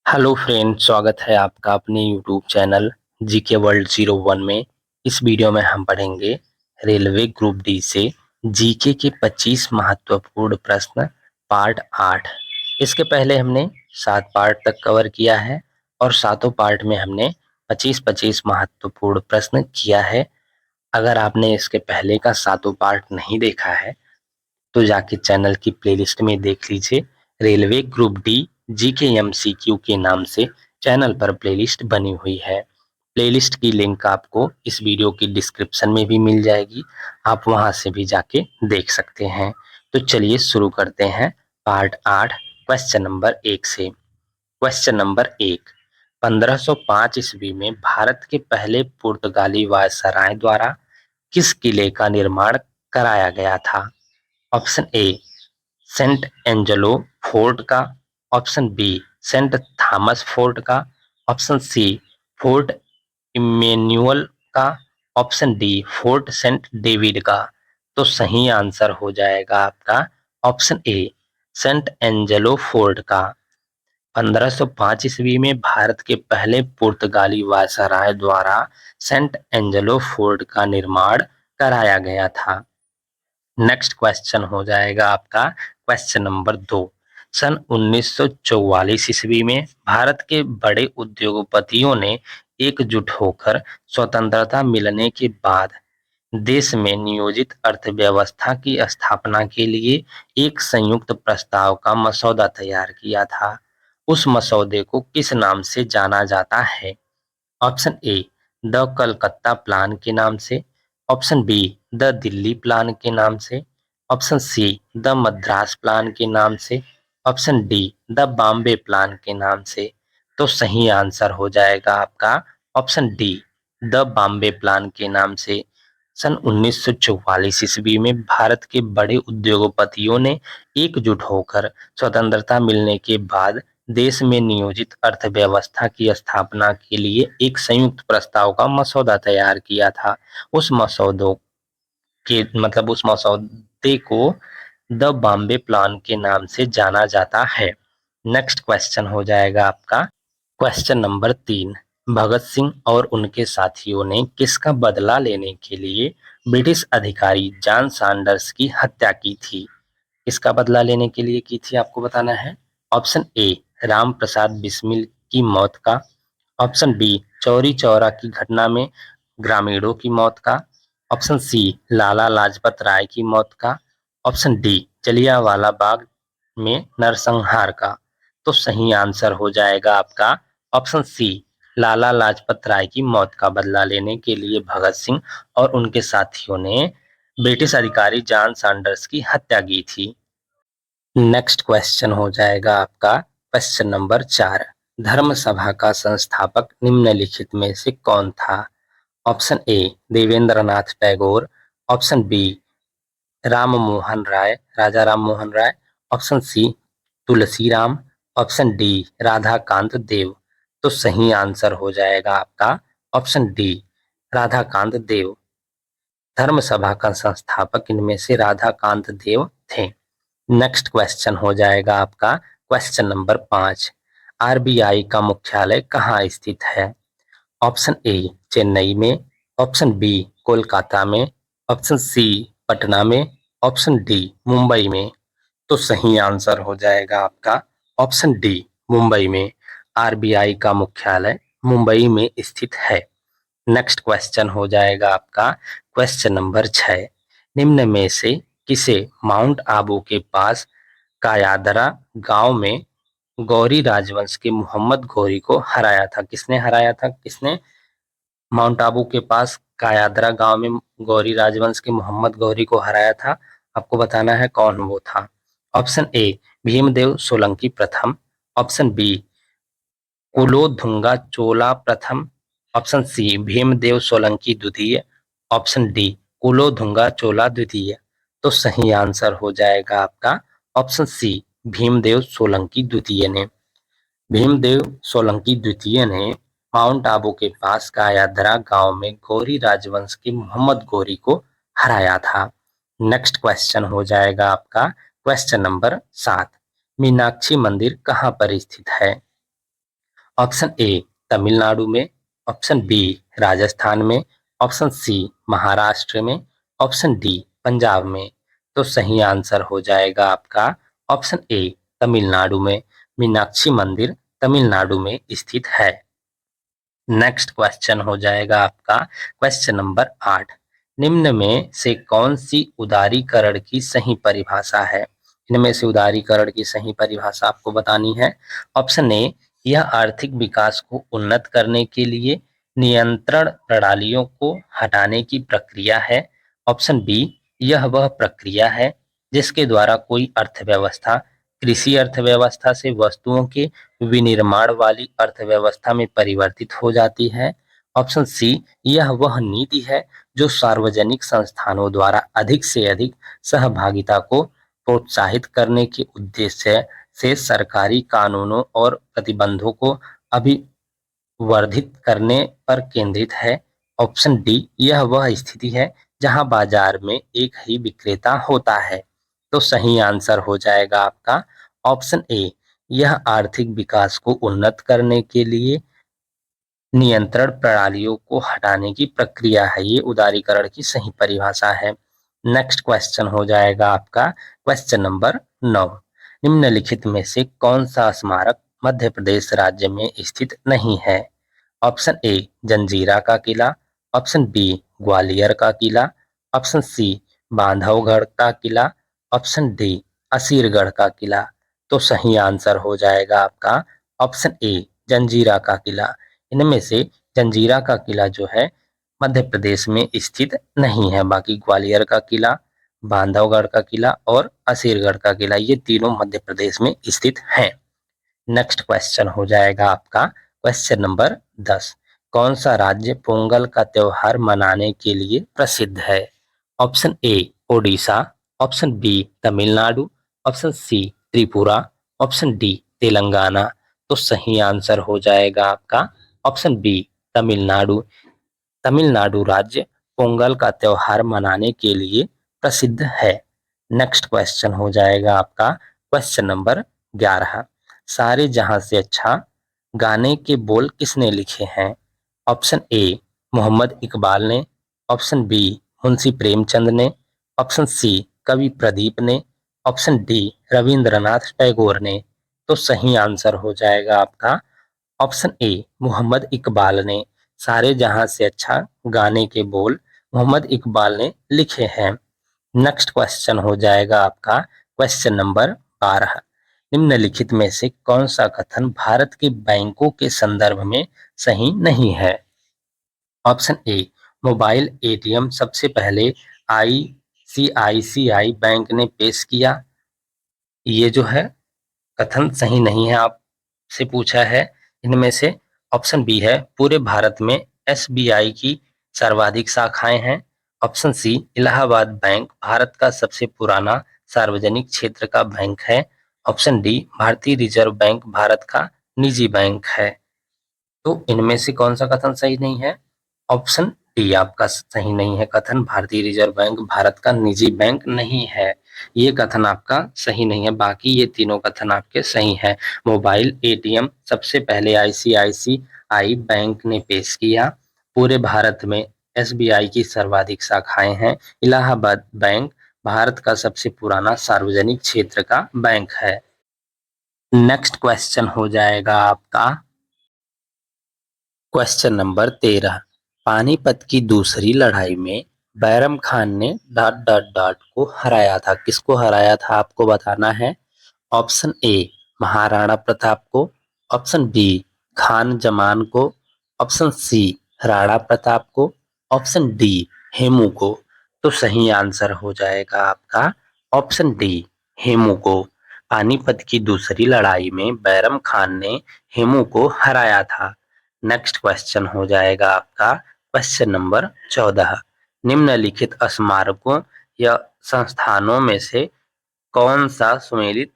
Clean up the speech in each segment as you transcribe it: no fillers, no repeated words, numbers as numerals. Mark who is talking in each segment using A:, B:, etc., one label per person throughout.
A: Hello friend, स्वागत है आपका अपने यूट्यूब चैनल जीके वर्ल्ड 01 में। इस वीडियो में हम पढ़ेंगे रेलवे ग्रुप डी से जीके के 25 महत्वपूर्ण प्रश्न पार्ट 8। इसके पहले हमने 7 पार्ट तक कवर किया है और सातों पार्ट में हमने 25-25 महत्वपूर्ण प्रश्न किया है। अगर आपने इसके पहले का सातों पार्ट नहीं देखा है तो जाके चैनल की प्लेलिस्ट में देख लीजिए। Railway group D GK MCQ के नाम से चैनल पर प्लेलिस्ट बनी हुई है। प्लेलिस्ट की लिंक आपको इस वीडियो की डिस्क्रिप्शन में भी मिल जाएगी, आप वहां से भी जाके देख सकते हैं। तो चलिए शुरू करते हैं पार्ट 8 क्वेश्चन नंबर 1 से। क्वेश्चन नंबर 1, 1505 ईस्वी में भारत के पहले पुर्तगाली वायसराय द्वारा किस किले का निर्माण कराया गया था? Option A Saint Angelo Fort का, option B Saint Thomas Fort का, ऑप्शन सी फोर्ट इमेन्युअल का, option D Fort Saint David का। तो सही आंसर हो जाएगा आपका option A Saint Angelo Fort का। 1505 ईस्वी में भारत के पहले पुर्तगाली वायसराय द्वारा सेंट एंजेलो फोर्ट का निर्माण कराया गया था। नेक्स्ट क्वेश्चन हो जाएगा आपका क्वेश्चन नंबर 2। सन 1944 ईस्वी में भारत के बड़े उद्योगपतियों ने एकजुट होकर स्वतंत्रता मिलने के बाद देश में नियोजित अर्थव्यवस्था की स्थापना के लिए एक संयुक्त प्रस्ताव का मसौदा तैयार किया था। उस मसौदे को किस नाम से जाना जाता है? Option A the Calcutta plan के नाम से, option be the Delhi plan के नाम से, option see the Madras plan के नाम से, option D the Bombay plan के नाम से। तो सही आंसर हो जाएगा आपका option D the Bombay plan के नाम से। सन 1944 ईस्वी में भारत के बड़े उद्योगपतियों ने एकजुट होकर स्वतंत्रता मिलने के बाद देश में नियोजित अर्थव्यवस्था की स्थापना के लिए एक संयुक्त प्रस्ताव का मसौदा तैयार किया था। उस मसौदों उस मसौदे को द बॉम्बे प्लान के नाम से जाना जाता है। नेक्स्ट क्वेश्चन हो जाएगा आपका क्वेश्चन नंबर 3। भगत सिंह और उनके साथियों ने किसका बदला लेने के लिए ब्रिटिश अधिकारी जॉन सैंडर्स की हत्या की थी? किसका बदला लेने के लिए की थी आपको बताना है। ऑप्शन ए राम प्रसाद बिस्मिल की मौत का, ऑप्शन बी चौरी चौरा की घटना में ग्रामीणों की मौत का, ऑप्शन सी लाला लाजपत राय की मौत का, ऑप्शन डी जलियांवाला बाग में नरसंहार का। तो सही आंसर हो जाएगा आपका ऑप्शन सी लाला लाजपत राय की मौत का बदला लेने के लिए भगत सिंह और उनके साथियों ने ब्रिटिश अधिकारी जॉन सैंडर्स की हत्या की थी। नेक्स्ट क्वेश्चन हो जाएगा आपका क्वेश्चन नंबर 4। धर्म सभा का संस्थापक निम्नलिखित में से कौन था? Option A Devendra Nath Tagore, option B Ram Mohan Roy, Raja Ram Mohan Roy, option C Tulsiram, option D Radhakant Dev. तो सही आंसर हो जाएगा आपका ऑप्शन डी राधाकांत देव। धर्म सभा का संस्थापक इनमें से राधाकांत देव थे। नेक्स्ट क्वेश्चन हो जाएगा आपका क्वेश्चन नंबर 5। आरबीआई का मुख्यालय कहाँ स्थित है? ऑप्शन ए चेन्नई में, ऑप्शन बी कोलकाता में, ऑप्शन सी पटना में, ऑप्शन डी मुंबई में। तो सही आंसर हो जाएगा आपका ऑप्शन डी मुंबई में। आरबीआई का मुख्यालय मुंबई में स्थित है। नेक्स्ट क्वेश्चन हो जाएगा आपका क्वेश्चन नंबर 6। निम्न में से किसे माउंट आबू के पास कायादरा गांव में गौरी राजवंश के मोहम्मद गौरी को हराया था? किसने हराया था? किसने माउंट आबू के पास कायादरा गांव में गौरी राजवंश के मोहम्मद गौरी को हराया था? आपको बताना है कौन वो था। ऑप्शन ए भीमदेव सोलंकी प्रथम, ऑप्शन बी कुलोथुंगा चोला प्रथम, ऑप्शन सी भीमदेव सोलंकी द्वितीय, ऑप्शन डी कुलोथुंगा चोला द्वितीय। तो सही आंसर हो जाएगा आपका ऑप्शन सी भीमदेव सोलंकी द्वितीय ने। भीमदेव सोलंकी द्वितीय ने माउंट आबू के पास कायाधरा गांव में गौरी राजवंश के मोहम्मद गौरी को हराया था। नेक्स्ट क्वेश्चन हो जाएगा आपका क्वेश्चन नंबर 7। मीनाक्षी मंदिर कहाँ पर स्थित है? ऑप्शन ए तमिलनाडु में, ऑप्शन बी राजस्थान में, ऑप्शन सी महाराष्ट्र में, ऑप्शन डी पंजाब में। तो सही आंसर हो जाएगा आपका ऑप्शन ए तमिलनाडु में। मीनाक्षी मंदिर तमिलनाडु में स्थित है। नेक्स्ट क्वेश्चन हो जाएगा आपका क्वेश्चन नंबर 8। निम्न में से कौन सी उदारीकरण की सही परिभाषा है? इनमें से उदारीकरण की सही परिभाषा आपको बतानी है। ऑप्शन ए यह आर्थिक विकास को उन्नत करने के लिए नियंत्रण प्रणालियों को हटाने की प्रक्रिया है। ऑप्शन बी यह वह प्रक्रिया है जिसके द्वारा कोई अर्थव्यवस्था कृषि अर्थव्यवस्था से वस्तुओं के विनिर्माण वाली अर्थव्यवस्था में परिवर्तित हो जाती है। ऑप्शन सी यह वह नीति है जो सार्वजनिक संस्थानों द्वारा अधिक से अधिक सहभागिता को प्रोत्साहित करने के उद्देश्य से सरकारी कानूनों और प्रतिबंधों को अभिवर्धित करने पर केंद्रित है। ऑप्शन डी यह वह स्थिति है जहां बाजार में एक ही विक्रेता होता है। तो सही आंसर हो जाएगा आपका ऑप्शन ए यह आर्थिक विकास को उन्नत करने के लिए नियंत्रण प्रणालियों को हटाने की प्रक्रिया है। ये उदारीकरण की सही परिभाषा है। नेक्स्ट क्वेश्चन हो जाएगा आपका क्वेश्चन नंबर 9। निम्नलिखित में से कौन सा स्मारक मध्य प्रदेश राज्य में स्थित नहीं है? ऑप्शन ए जंजीरा का किला, ऑप्शन बी ग्वालियर का किला, ऑप्शन सी बांधवगढ़ का किला, ऑप्शन डी असीरगढ़ का किला। तो सही आंसर हो जाएगा आपका ऑप्शन ए जंजीरा का किला। इनमें से जंजीरा का किला जो है मध्य प्रदेश में स्थित नहीं है। बाकी ग्वालियर का किला, बांधवगढ़ का किला और असीरगढ़ का किला ये तीनों मध्य प्रदेश में स्थित हैं। नेक्स्ट क्वेश्चन हो जाएगा आपका क्वेश्चन नंबर 10। कौन सा राज्य पोंगल का त्योहार मनाने के लिए प्रसिद्ध है? Option A Odisha, option B Tamil Nadu, option C Tripura, option D Telangana. तो सही आंसर हो जाएगा आपका ऑप्शन बी तमिलनाडु। तमिलनाडु राज्य पोंगल का त्योहार मनाने के लिए प्रसिद्ध है। नेक्स्ट क्वेश्चन हो जाएगा आपका क्वेश्चन नंबर 11। सारे जहां से अच्छा गाने के बोल किसने लिखे हैं? ऑप्शन ए मोहम्मद इकबाल ने, ऑप्शन बी मुंशी प्रेमचंद ने, ऑप्शन सी कवि प्रदीप ने, ऑप्शन डी रविंद्रनाथ टैगोर ने। तो सही आंसर हो जाएगा आपका ऑप्शन ए मोहम्मद इकबाल ने। सारे जहां से अच्छा गाने के बोल मोहम्मद इकबाल ने लिखे हैं। नेक्स्ट क्वेश्चन हो जाएगा आपका क्वेश्चन नंबर 12। निम्नलिखित में से कौन सा कथन भारत के बैंकों के संदर्भ में सही नहीं है? ऑप्शन ए मोबाइल एटीएम सबसे पहले आईसीआईसीआई बैंक ने पेश किया। ये जो है कथन सही नहीं है, आपसे पूछा है। इनमें से ऑप्शन बी है पूरे भारत में एसबीआई की सर्वाधिक शाखाएं हैं। Option C Allahabad bank Bharat का सबसे पुराना सार्वजनिक क्षेत्र का बैंक है। ऑप्शन डी भारतीय रिजर्व बैंक भारत का निजी बैंक है। तो इनमें से कौन सा कथन सही नहीं है? ऑप्शन डी आपका सही नहीं है कथन, भारतीय रिजर्व बैंक भारत का निजी बैंक नहीं है। ये कथन आपका सही नहीं है। बाकी ये तीनों कथन आपके सही हैं। मोबाइल एटीएम सबसे पहले आईसीआईसीआई बैंक ने पेश किया। पूरे भारत में एसबीआई की सर्वाधिक शाखाएं हैं। इलाहाबाद बैंक भारत का सबसे पुराना सार्वजनिक क्षेत्र का बैंक है। नेक्स्ट क्वेश्चन हो जाएगा आपका क्वेश्चन नंबर 13। पानीपत की दूसरी लड़ाई में बैरम खान ने डॉट डॉट डॉट को हराया था। किसको हराया था आपको बताना है। ऑप्शन ए महाराणा प्रताप को, ऑप्शन बी खान जमान को, ऑप्शन सी राणा प्रताप को, ऑप्शन डी हेमू को। तो सही आंसर हो जाएगा आपका ऑप्शन डी हेमू को। पानीपत की दूसरी लड़ाई में बैरम खान ने हेमू को हराया था। नेक्स्ट क्वेश्चन हो जाएगा आपका क्वेश्चन नंबर 14। निम्नलिखित स्मारकों या संस्थानों में से कौन सा सुमेलित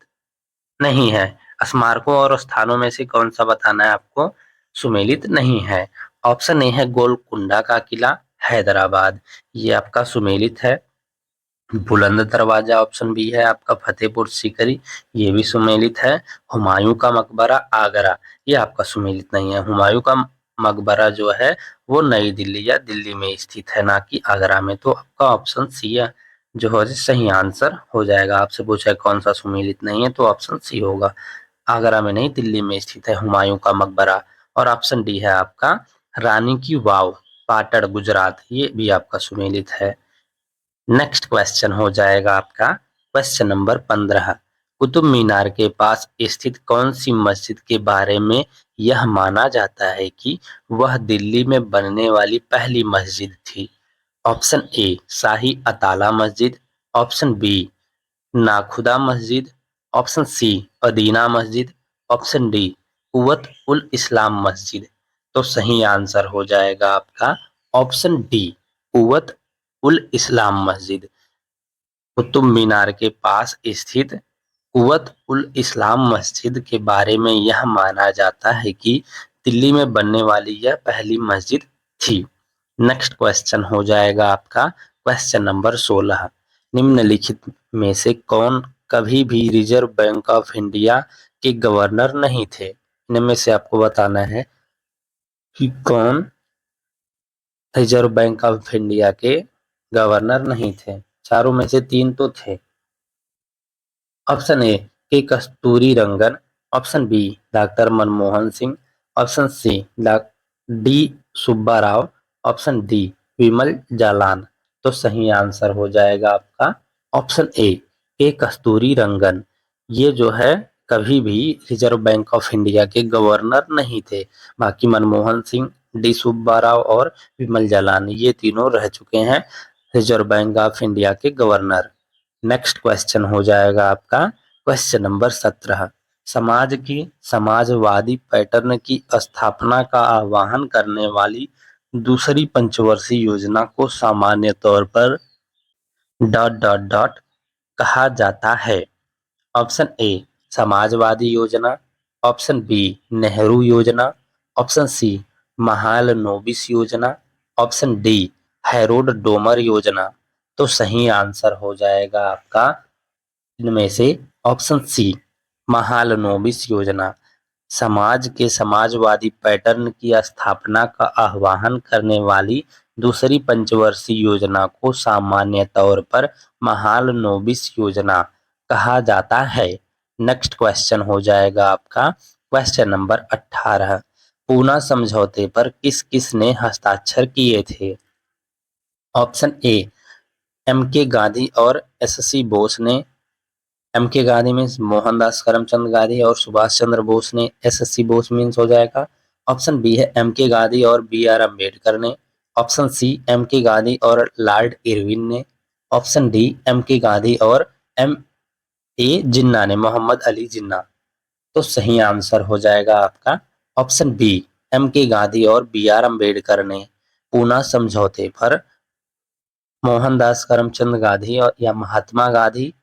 A: नहीं है? स्मारकों और स्थानों में से कौन सा बताना है आपको सुमेलित नहीं है। ऑप्शन ए है गोलकुंडा का किला हैदराबाद, ये आपका सुमेलित है। बुलंद दरवाजा ऑप्शन बी है आपका फतेहपुर सीकरी, ये भी सुमेलित है। हुमायूं का मकबरा आगरा, ये आपका सुमेलित नहीं है। हुमायूं का मकबरा जो है वो नई दिल्ली या दिल्ली में स्थित है, ना कि आगरा में। तो आपका ऑप्शन सी है जो है सही आंसर हो जाएगा। आपसे पूछा है कौन सा सुमेलित नहीं है, तो ऑप्शन सी होगा। आगरा में नहीं, दिल्ली में स्थित है हुमायूं का मकबरा। और ऑप्शन डी है आपका रानी की वाव, पाटड़ गुजरात, ये भी आपका सुमेलित है। नेक्स्ट क्वेश्चन हो जाएगा आपका क्वेश्चन नंबर 15। कुतुब मीनार के पास स्थित कौन सी मस्जिद के बारे में यह माना जाता है कि वह दिल्ली में बनने वाली पहली मस्जिद थी? ऑप्शन ए शाही अताला मस्जिद, ऑप्शन बी नाखुदा मस्जिद, ऑप्शन सी अदीना मस्जिद, ऑप्शन डी कुवत उल इस्लाम मस्जिद। तो सही आंसर हो जाएगा आपका ऑप्शन डी कुवत उल इस्लाम मस्जिद। कुतुब मीनार के पास स्थित कुवत उल इस्लाम मस्जिद के बारे में यह माना जाता है कि दिल्ली में बनने वाली यह पहली मस्जिद थी। नेक्स्ट क्वेश्चन हो जाएगा आपका क्वेश्चन नंबर 16। निम्नलिखित में से कौन कभी भी रिजर्व बैंक ऑफ इंडिया के गवर्नर नहीं थे? इनमें से आपको बताना है कि कौन रिजर्व बैंक ऑफ इंडिया के गवर्नर नहीं थे। चारों में से तीन तो थे। Option A K Kasturi Rangan, option B doctor Manmohan Singh, option C D Subba Rao, option D Bimal Jalan. तो सही आंसर हो जाएगा आपका ऑप्शन ए के कस्तूरी रंगन। ये जो है कभी भी रिजर्व बैंक ऑफ इंडिया के गवर्नर नहीं थे। बाकी मनमोहन सिंह, डी सुब्बा राव और विमल जालान ये तीनों रह चुके हैं रिजर्व बैंक ऑफ इंडिया के गवर्नर। नेक्स्ट क्वेश्चन हो जाएगा आपका क्वेश्चन नंबर 17। समाज की समाजवादी पैटर्न की स्थापना का आह्वान करने वाली दूसरी पंचवर्षीय योजना को सामान्य तौर पर डॉट डॉट डॉट कहा जाता है? ऑप्शन ए समाजवादी योजना, ऑप्शन बी नेहरू योजना, ऑप्शन सी महालनोबिस योजना, ऑप्शन डी हैरोल्ड डोमर योजना। तो सही आंसर हो जाएगा आपका इनमें से ऑप्शन सी महालनोबिस योजना। समाज के समाजवादी पैटर्न की स्थापना का आह्वान करने वाली दूसरी पंचवर्षीय योजना को सामान्य तौर पर महालनोबिस योजना कहा जाता है। नेक्स्ट क्वेश्चन हो जाएगा आपका क्वेश्चन नंबर 18। पूना समझौते पर किस किस ने हस्ताक्षर किए थे? Option A M K Gandhi और एस सी बोस ने। M K Gandhi means Mohandas Karamchand Gandhi और सुभाष चंद्र बोस ने। S S C Bose means हो जाएगा ऑप्शन बी है एम के गांधी और बी आर अम्बेडकर ने। Option C M K Gandhi और लॉर्ड इरविन ने। Option D M K Gandhi और एम ए जिन्ना ने, मोहम्मद अली जिन्ना। तो सही आंसर हो जाएगा आपका option B M K Gandhi और बी आर अम्बेडकर ने पूना समझौते पर मोहनदास करमचंद गांधी और या महात्मा गांधी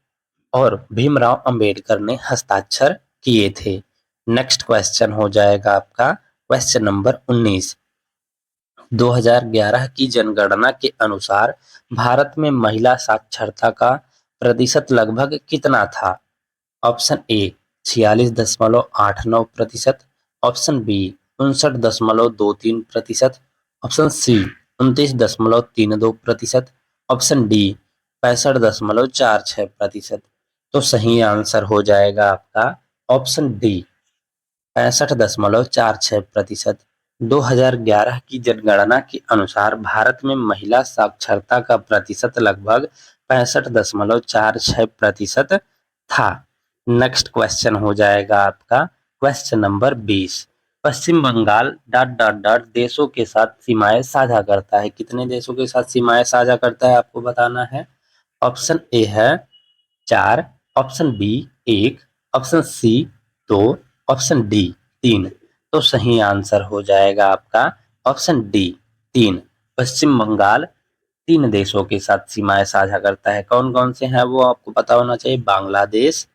A: और भीमराव अंबेडकर ने हस्ताक्षर किए थे। नेक्स्ट क्वेश्चन हो जाएगा आपका क्वेश्चन नंबर 19। 2011 की जनगणना के अनुसार भारत में महिला साक्षरता का प्रतिशत लगभग कितना था? Option A 46.89%, option B 59.23%, option C 29.32%, option D 65.46%। तो सही आंसर हो जाएगा आपका ऑप्शन डी 65.46%। 2011 की जनगणना के अनुसार भारत में महिला साक्षरता का प्रतिशत लगभग 65.46% था। नेक्स्ट क्वेश्चन हो जाएगा आपका क्वेश्चन नंबर 20। पश्चिम बंगाल डॉट डॉट डॉट देशों के साथ सीमाएं साझा करता है? कितने देशों के साथ सीमाएं साझा करता है आपको बताना है। ऑप्शन ए है 4, option B 1, option C 2, option D 3। तो सही आंसर हो जाएगा आपका ऑप्शन डी 3। पश्चिम बंगाल 3 देशों के साथ सीमाएं साझा करता है। कौन कौन से हैं वो आपको पता होना चाहिए। बांग्लादेश,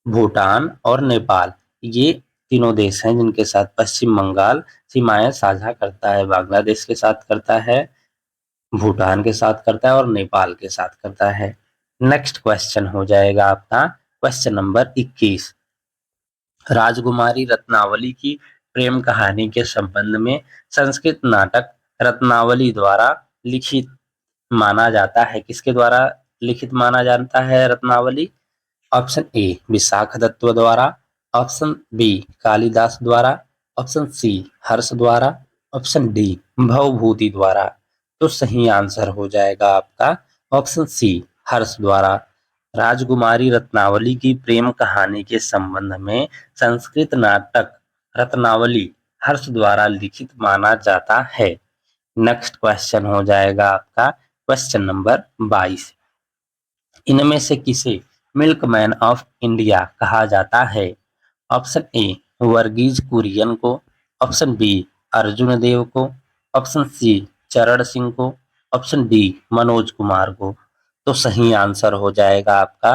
A: भूटान और नेपाल, ये तीनों देश हैं जिनके साथ पश्चिम बंगाल सीमाएं साझा करता है। बांग्लादेश के साथ करता है, भूटान के साथ करता है और नेपाल के साथ करता है। नेक्स्ट क्वेश्चन हो जाएगा आपका क्वेश्चन नंबर 21। राजकुमारी रत्नावली की प्रेम कहानी के संबंध में संस्कृत नाटक रत्नावली द्वारा लिखित माना जाता है। किसके द्वारा लिखित माना जाता है रत्नावली? ऑप्शन ए विशाख दत्त द्वारा, ऑप्शन बी कालिदास द्वारा, ऑप्शन सी हर्ष द्वारा, ऑप्शन डी भवभूति द्वारा। तो सही आंसर हो जाएगा आपका ऑप्शन सी हर्ष द्वारा। राजकुमारी रत्नावली की प्रेम कहानी के संबंध में संस्कृत नाटक रत्नावली हर्ष द्वारा लिखित माना जाता है। नेक्स्ट क्वेश्चन हो जाएगा आपका क्वेश्चन नंबर 22। इनमें से किसे मिल्कमैन ऑफ इंडिया कहा जाता है? ऑप्शन ए वर्गीज कुरियन को, ऑप्शन बी अर्जुन देव को, ऑप्शन सी चरण सिंह को, ऑप्शन डी मनोज कुमार को। तो सही आंसर हो जाएगा आपका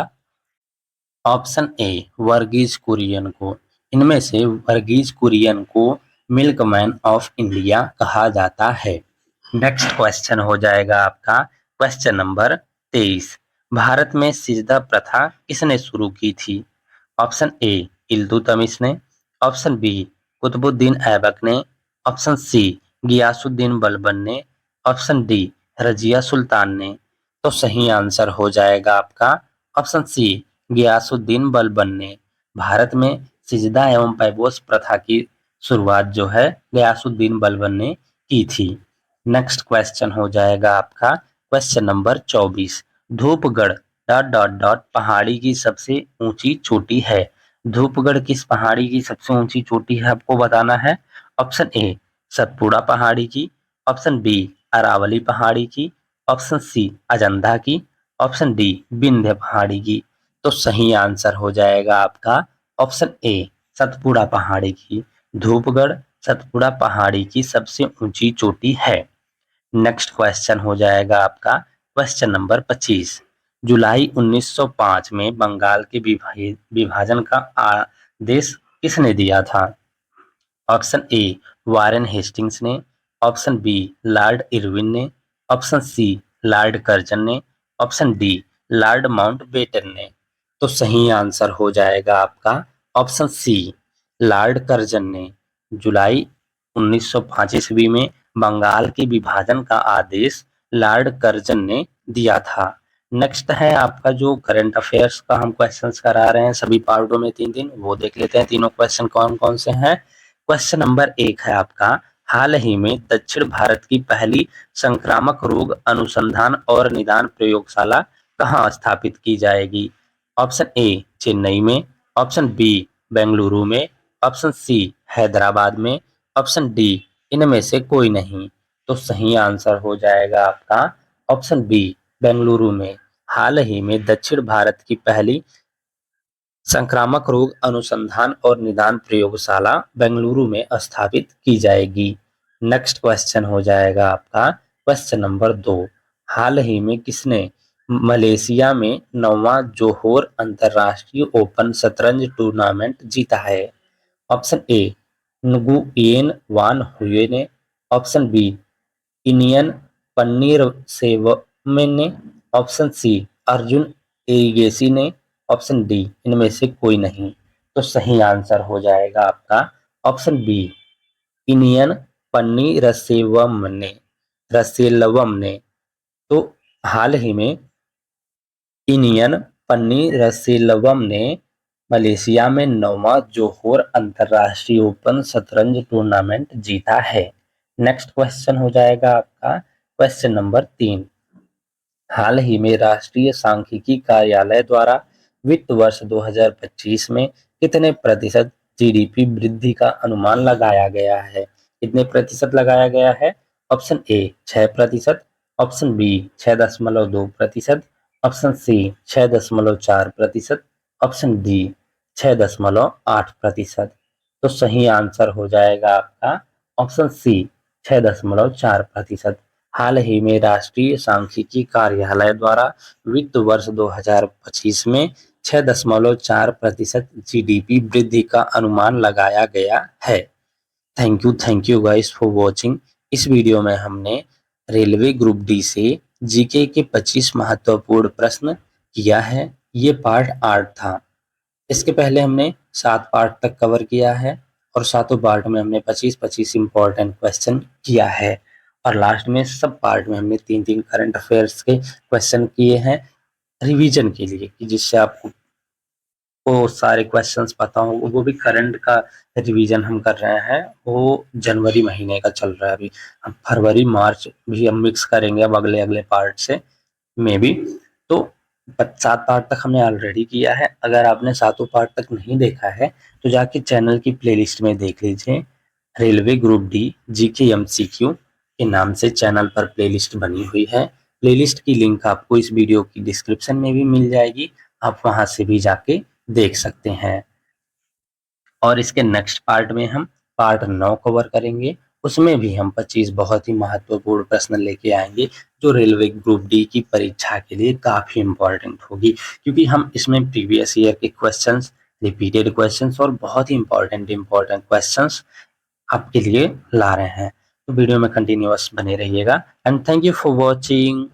A: ऑप्शन ए वर्गीज कुरियन को। इनमें से वर्गीज कुरियन को मिल्कमैन ऑफ इंडिया कहा जाता है। नेक्स्ट क्वेश्चन हो जाएगा आपका क्वेश्चन नंबर 23। भारत में सिजदा प्रथा किसने शुरू की थी? ऑप्शन ए इल्तुतमिश ने, ऑप्शन बी कुतुबुद्दीन ऐबक ने, ऑप्शन सी गियासुद्दीन बलबन ने, ऑप्शन डी रजिया सुल्तान ने। तो सही आंसर हो जाएगा आपका ऑप्शन सी गियासुद्दीन बलबन ने। भारत में सिजदा एवं पैबोस प्रथा की शुरुआत जो है गियासुद्दीन बलबन ने की थी। नेक्स्ट क्वेश्चन हो जाएगा आपका question number 24। Dhupgarh dot dot dot पहाड़ी की सबसे ऊंची चोटी है। धूपगढ़ किस पहाड़ी की सबसे ऊंची चोटी है आपको बताना है। ऑप्शन ए सतपुड़ा पहाड़ी की, ऑप्शन बी अरावली पहाड़ी की, ऑप्शन सी अजंता की, ऑप्शन डी विंध्य पहाड़ी की। तो सही आंसर हो जाएगा आपका ऑप्शन ए सतपुड़ा पहाड़ी की। धूपगढ़ सतपुड़ा पहाड़ी की सबसे ऊंची चोटी है। नेक्स्ट क्वेश्चन हो जाएगा आपका क्वेश्चन नंबर 25। जुलाई 1905 में बंगाल के विभाजन का आदेश किसने दिया था? ऑप्शन ए वारेन हेस्टिंग्स ने, ऑप्शन बी लॉर्ड इरविन ने, ऑप्शन सी लॉर्ड कर्जन ने, ऑप्शन डी लॉर्ड माउंटबेटन ने। तो सही आंसर हो जाएगा आपका ऑप्शन सी लॉर्ड कर्जन ने। जुलाई 1905 ईस्वी में बंगाल के विभाजन का आदेश लॉर्ड कर्जन ने दिया था। नेक्स्ट है आपका जो करंट अफेयर्स का हम क्वेश्चंस करा रहे हैं सभी पार्टों में 3 दिन, वो देख लेते हैं तीनों क्वेश्चन कौन कौन से हैं। क्वेश्चन नंबर 1 है आपका हाल ही में दक्षिण भारत की पहली संक्रामक रोग अनुसंधान और निदान प्रयोगशाला कहाँ स्थापित की जाएगी? ऑप्शन ए चेन्नई में, ऑप्शन बी बेंगलुरु में, ऑप्शन सी हैदराबाद में, ऑप्शन डी इनमें से कोई नहीं। तो सही आंसर हो जाएगा आपका ऑप्शन बी बेंगलुरु में। हाल ही में दक्षिण भारत की पहली संक्रामक रोग अनुसंधान और निदान प्रयोगशाला बेंगलुरु में स्थापित की जाएगी। नेक्स्ट क्वेश्चन हो जाएगा आपका क्वेश्चन नंबर 2। हाल ही में किसने मलेशिया में 9वां जोहोर अंतरराष्ट्रीय ओपन शतरंज टूर्नामेंट जीता है? ऑप्शन ए नुगुयेन वान हुए ने, ऑप्शन बी इनियन पन्नीरसेल्वम ने, ऑप्शन सी अर्जुन एरिगेसी ने, ऑप्शन डी इनमें से कोई नहीं। तो सही आंसर हो जाएगा आपका ऑप्शन बी इनियन पन्नीरसेल्वम ने। तो हाल ही में इनियन पन्नीरसेल्वम ने मलेशिया में 9वां जोहोर अंतरराष्ट्रीय ओपन शतरंज टूर्नामेंट जीता है। नेक्स्ट क्वेश्चन हो जाएगा आपका क्वेश्चन नंबर 3। हाल ही में राष्ट्रीय सांख्यिकी कार्यालय द्वारा वित्त वर्ष 2025 में कितने प्रतिशत जीडीपी वृद्धि का अनुमान लगाया गया है? कितने प्रतिशत लगाया गया है? Option A 6%, option B 6.2%, option C 6.4%, option D 6.8%। तो सही आंसर हो जाएगा आपका ऑप्शन सी 6.4%। हाल ही में राष्ट्रीय सांख्यिकी कार्यालय द्वारा वित्त वर्ष 2025 में 6.4% जीडीपी वृद्धि का अनुमान लगाया गया है। Thank you guys for watching. इस वीडियो में हमने रेलवे ग्रुप डी से जीके के 25 महत्वपूर्ण प्रश्न किया है। ये पार्ट 8 था। इसके पहले हमने 7 पार्ट तक कवर किया है और सातों पार्ट में हमने 25-25 इंपॉर्टेंट क्वेश्चन किया है और लास्ट में सब पार्ट में हमने 3-3 करंट अफेयर्स के क्वेश्चन किए हैं रिवीजन के लिए, कि जिससे आपको को सारे क्वेश्चंस पता हो। वो भी करंट का रिवीजन हम कर रहे हैं, वो जनवरी महीने का चल रहा है अभी। हम फरवरी मार्च भी हम मिक्स करेंगे अब अगले अगले पार्ट से मे बी। तो 7 पार्ट तक हमने ऑलरेडी किया है। अगर आपने सातों पार्ट तक नहीं देखा है तो जाके चैनल की प्लेलिस्ट में देख लीजिए। Railway group D GK MCQ के नाम से चैनल पर प्लेलिस्ट बनी हुई है। प्लेलिस्ट की लिंक आपको इस वीडियो की डिस्क्रिप्शन में भी मिल जाएगी, आप वहां से भी जाके देख सकते हैं। और इसके नेक्स्ट पार्ट में हम पार्ट 9 कवर करेंगे। उसमें भी हम 25 बहुत ही महत्वपूर्ण प्रश्न लेके आएंगे जो रेलवे ग्रुप डी की परीक्षा के लिए काफी इंपॉर्टेंट होगी, क्योंकि हम इसमें प्रीवियस ईयर के क्वेश्चंस, रिपीटेड क्वेश्चंस और बहुत ही इंपॉर्टेंट इंपॉर्टेंट क्वेश्चंस आपके लिए ला रहे हैं। तो वीडियो में कंटिन्यूअस बने रहिएगा and thank you for watching.